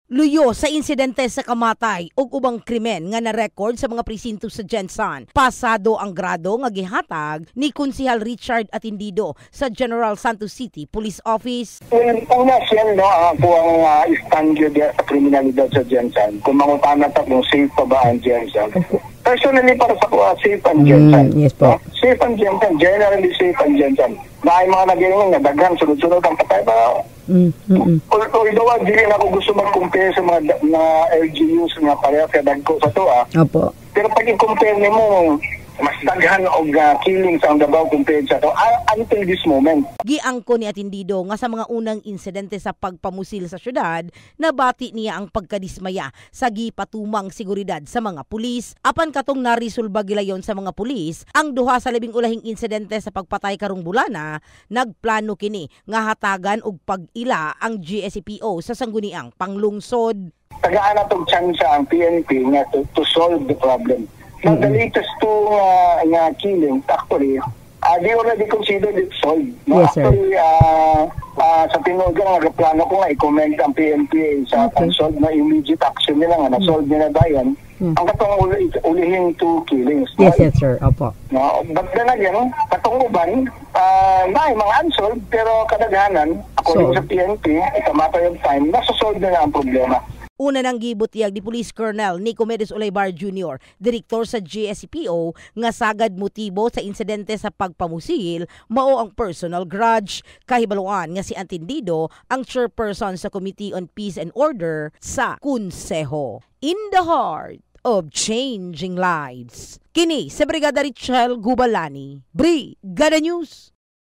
Luyo sa insidente sa kamatay ug ubang krimen nga na-record sa mga presinto sa Jensan. Pasado ang grado nga gihatag ni Konsehal Richard Atindido sa General Santos City Police Office. Una siya, ako ang standard sa kriminalidad sa Jensan. Kung mangutana ta kung safe pa ba ang Jensan. Personally, para sa ko, safe ang Jensan. Yes po. Safe ang Jensan. Generally safe ang Jensan. Dahil mga naging nga daghan, sunod-sunod ang patay pa. Although hindi rin ako gusto mag-compare sa mga LGUs na pareha sa dagko sa to. Opo. Pero pag i-compare mo, mas daghan og killing sa Davao compared sa to until this moment. Giangko ni Atindido nga sa mga unang insidente sa pagpamusil sa syudad, nabati niya ang pagkadismaya sa gipatumang seguridad sa mga pulis. Apan katong narisulba gilayon sa mga pulis, ang duha sa labing ulahing insidente sa pagpatay karong bulana, nagplano kini nga hatagan og pag-ila ang GSCPO sa sangguniang panglungsod. Tagaan na tong chance ang PNP nga to solve the problem. Now, the latest two killing, actually, they already considered it solved. No? Yes, sir. Actually, sa tinugang nagplano ko nga i-comment ang PNP sa pag-solve na immediate action nila nga na-solve nila dayan. Ang katong ulihing two killings. Yes, yes, sir. Opo. No? But then again, katong uban, na mga unsolved, pero kadaghanan, according sa PNP, it's a matter of time, nasa-solve nila ang problema. Una nang gibutiyag ni Police Colonel Nico Medes Olaybar Jr., direktor sa GSCPO, nga sagad motibo sa insidente sa pagpamusil mao ang personal grudge. Kahibaluan nga si Atindido ang chairperson sa Committee on Peace and Order sa Kunseho. In the heart of changing lives. Kini sa Brigada Richel Gubalani, Brigada News.